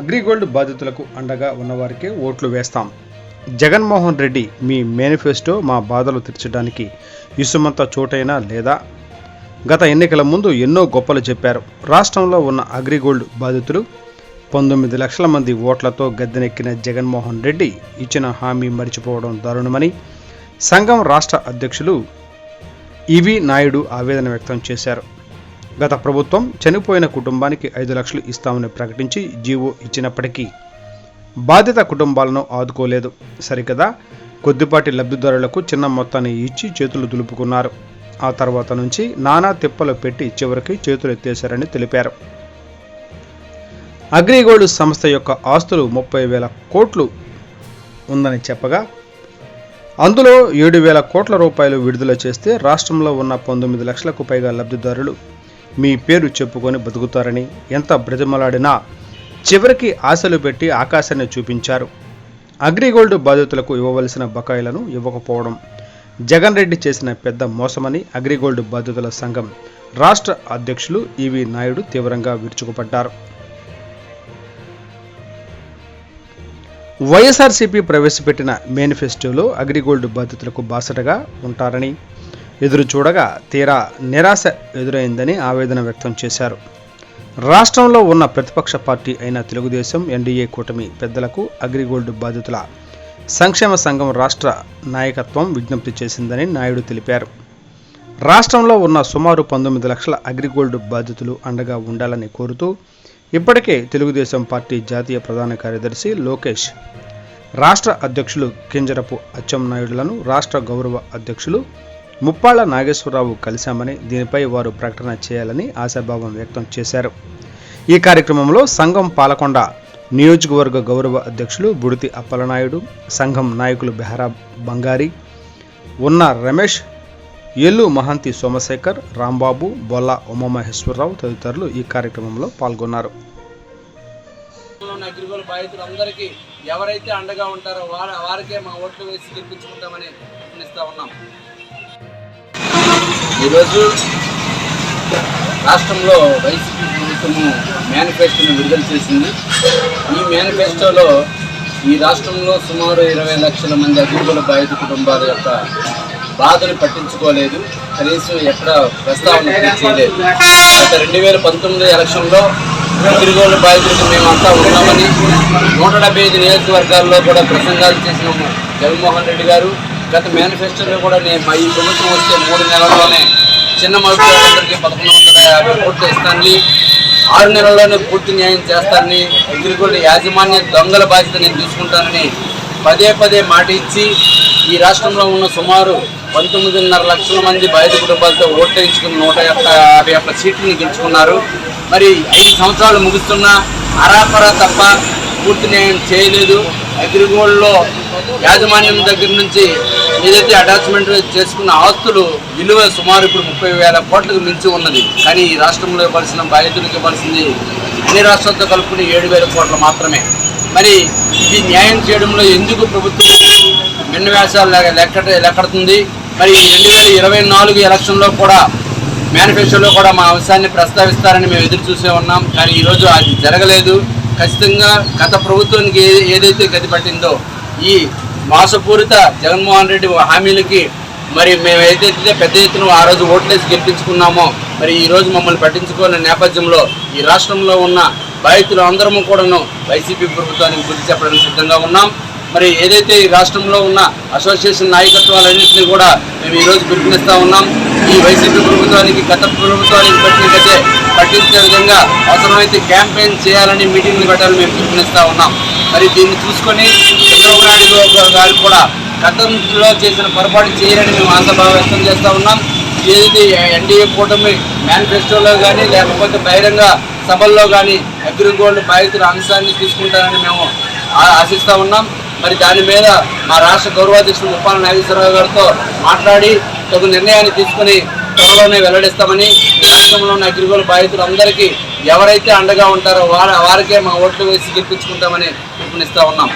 అగ్రిగోల్డ్ బాధితులకు అండగా ఉన్నవారికే ఓట్లు వేస్తాం. జగన్మోహన్ రెడ్డి మీ మేనిఫెస్టో మా బాధలు తీర్చడానికి ఇసుమంత చోటైనా లేదా? గత ఎన్నికల ముందు ఎన్నో గొప్పలు చెప్పారు. రాష్ట్రంలో ఉన్న అగ్రిగోల్డ్ బాధితులు 19 లక్షల మంది ఓట్లతో గద్దెనెక్కిన జగన్మోహన్ రెడ్డి ఇచ్చిన హామీ మరిచిపోవడం దారుణమని సంఘం రాష్ట్ర అధ్యక్షులు ఈవి నాయుడు ఆవేదన వ్యక్తం చేశారు. గత ప్రభుత్వం చనిపోయిన కుటుంబానికి 5 లక్షలు ఇస్తామని ప్రకటించి జీవో ఇచ్చినప్పటికీ బాధిత కుటుంబాలను ఆదుకోలేదు. సరికదా కొద్దిపాటి లబ్ధిదారులకు చిన్న మొత్తాన్ని ఇచ్చి చేతులు దులుపుకున్నారు. ఆ తర్వాత నుంచి నానా తిప్పలు పెట్టి చివరికి చేతులు ఎత్తేశారని తెలిపారు. అగ్రిగోల్డ్ సంస్థ యొక్క ఆస్తులు 30,000 కోట్లు ఉందని చెప్పగా అందులో 7,000 కోట్ల రూపాయలు విడుదల చేస్తే రాష్ట్రంలో ఉన్న 19 లక్షలకు పైగా లబ్ధిదారులు మీ పేరు చెప్పుకొని బతుకుతారని ఎంత బ్రతిమలాడినా చివరికి ఆశలు పెట్టి ఆకాశాన్ని చూపించారు. అగ్రిగోల్డ్ బాధితులకు ఇవ్వవలసిన బకాయిలను ఇవ్వకపోవడం జగన్ రెడ్డి చేసిన పెద్ద మోసమని అగ్రిగోల్డ్ బాధితుల సంఘం రాష్ట్ర అధ్యక్షులు ఈవి నాయుడు తీవ్రంగా విరుచుకుపడ్డారు. వైఎస్ఆర్సీపీ ప్రవేశపెట్టిన మేనిఫెస్టోలో అగ్రిగోల్డ్ బాధితులకు బాసటగా ఉంటారని ఎదురు చూడగా తీరా నిరాశ ఎదురైందని ఆవేదన వ్యక్తం చేశారు. రాష్ట్రంలో ఉన్న ప్రతిపక్ష పార్టీ అయిన తెలుగుదేశం ఎన్డీఏ కూటమి పెద్దలకు అగ్రిగోల్డ్ బాధితుల సంక్షేమ సంఘం రాష్ట్ర నాయకత్వం విజ్ఞప్తి చేసిందని నాయుడు తెలిపారు. రాష్ట్రంలో ఉన్న సుమారు 19 లక్షల అగ్రిగోల్డ్ బాధితులు అండగా ఉండాలని కోరుతూ ఇప్పటికే తెలుగుదేశం పార్టీ జాతీయ ప్రధాన కార్యదర్శి లోకేష్, రాష్ట్ర అధ్యక్షులు కింజరపు అచ్చెన్నాయుడులను రాష్ట్ర గౌరవ అధ్యక్షులు ముప్పాళ్ల నాగేశ్వరరావు కలిశామని, దీనిపై వారు ప్రకటన చేయాలని ఆశాభావం వ్యక్తం చేశారు. ఈ కార్యక్రమంలో సంఘం పాలకొండ నియోజకవర్గ గౌరవ అధ్యక్షులు బుడితి అప్పలనాయుడు, సంఘం నాయకులు బెహరా బంగారి, ఉన్న రమేష్, ఎల్లు మహంతి సోమశేఖర్, రాంబాబు, బొల్లా ఉమామహేశ్వరరావు తదితరులు ఈ కార్యక్రమంలో పాల్గొన్నారు. అగ్రిగోల్డ్ బాధితులందరికీ ఎవరైతే అండగా ఉంటారో వారికే మా ఓట్లు వేసి గెలిపించుకుంటామని పిలుస్తా ఉన్నాం. ఈరోజు రాష్ట్రంలో వైసీపీ ప్రభుత్వము మేనిఫెస్టోను విడుదల చేసింది. ఈ మేనిఫెస్టోలో ఈ రాష్ట్రంలో సుమారు 20 లక్షల మంది అగ్రిగోల్డ్ బాధిత కుటుంబాల యొక్క బాధలు పట్టించుకోలేదు, కనీసం ఎక్కడ ప్రస్తావన చేయలేదు. గత 2019 ఎలక్షన్లో అగ్రిగోల్డ్ బాధితులకు మేమంతా ఉన్నామని 175 నియోజకవర్గాల్లో కూడా ప్రసంగాలు చేసిన జగన్మోహన్ రెడ్డి గారు గత మేనిఫెస్టోలో కూడా ఈ ప్రభుత్వం వస్తే 3 నెలల్లోనే చిన్న మహిళలందరికీ 1,150 కోట్లు ఇస్తానని, 6 నెలల్లోనే పూర్తి న్యాయం చేస్తానని, అగ్రిగోల్డ్ యాజమాన్య దొంగల బాధ్యత నేను తీసుకుంటానని పదే మాట ఇచ్చి ఈ రాష్ట్రంలో ఉన్న సుమారు 19.5 లక్షల మంది బాధిత కుటుంబాలతో ఓట్లు వేయించుకుని 151 సీట్లను గెలుచుకున్నారు. మరి 5 సంవత్సరాలు ముగుస్తున్నా అరాపరా తప్ప పూర్తి న్యాయం చేయలేదు. అగ్రిగోల్డ్లో యాజమాన్యం దగ్గర నుంచి ఏదైతే అటాచ్మెంట్ చేసుకున్న ఆస్తులు విలువ సుమారు ఇప్పుడు 30,000 కోట్లకు మించి ఉన్నది. కానీ ఈ రాష్ట్రంలో ఇవ్వాల్సిన బాధితులకు ఇవ్వాల్సింది అన్ని రాష్ట్రాలతో కలుపుకుని 7,000 కోట్లు మాత్రమే. మరి ఇది న్యాయం చేయడంలో ఎందుకు ప్రభుత్వం విన్యాసాలు లెక్కడుతుంది? మరి 2024 ఎలక్షన్లో కూడా మేనిఫెస్టోలో కూడా మా అంశాన్ని ప్రస్తావిస్తారని మేము ఎదురు చూసే ఉన్నాం. కానీ ఈరోజు అది జరగలేదు. ఖచ్చితంగా గత ప్రభుత్వానికి ఏదైతే గతి పట్టిందో ఈ మోసపూరిత జగన్మోహన్ రెడ్డి హామీలకి మరి మేము ఏదైతే పెద్ద ఎత్తున ఆ రోజు ఓట్లేసి గెలిపించుకున్నామో మరి ఈరోజు మమ్మల్ని పట్టించుకోని నేపథ్యంలో ఈ రాష్ట్రంలో ఉన్న బాధితులు అందరము కూడాను వైసీపీ ప్రభుత్వానికి బుద్ధి చెప్పడానికి సిద్ధంగా ఉన్నాం. మరి ఏదైతే ఈ రాష్ట్రంలో ఉన్న అసోసియేషన్ నాయకత్వాలన్నింటినీ కూడా మేము ఈరోజు పిలుపునిస్తూ ఉన్నాం. ఈ వైసీపీ ప్రభుత్వానికి గత ప్రభుత్వానికి పట్టినట్లయితే పట్టించే విధంగా అవసరమైతే క్యాంపెయిన్ చేయాలని మీటింగ్లు పెట్టాలని మేము పిలుపునిస్తూ ఉన్నాం. మరి దీన్ని చూసుకొని చంద్రబాబు నాయుడు గారు కూడా గతంలో చేసిన పొరపాటు చేయాలని మేము ఆశాభావం వ్యక్తం చేస్తూ ఉన్నాం. ఏదైతే ఎన్డీఏ కూటమి మేనిఫెస్టోలో కానీ లేకపోతే బహిరంగ సభల్లో కానీ అగ్రిగోల్డ్ బాధితుల అంశాన్ని తీసుకుంటారని మేము ఆశిస్తూ ఉన్నాం. మరి దాని మీద మా రాష్ట్ర గౌరవాధ్యక్షులు ముప్పాళ్ల నాగేశ్వరరావు గారితో మాట్లాడి తగు నిర్ణయాన్ని తీసుకుని త్వరలోనే వెల్లడిస్తామని, రాష్ట్రంలో ఉన్న అగ్రిగోల్డ్ బాధితులందరికీ ఎవరైతే అండగా ఉంటారో వారికే మా ఓట్లు వేసి గెలిపించుకుంటామని పిలుపునిస్తూ ఉన్నాం.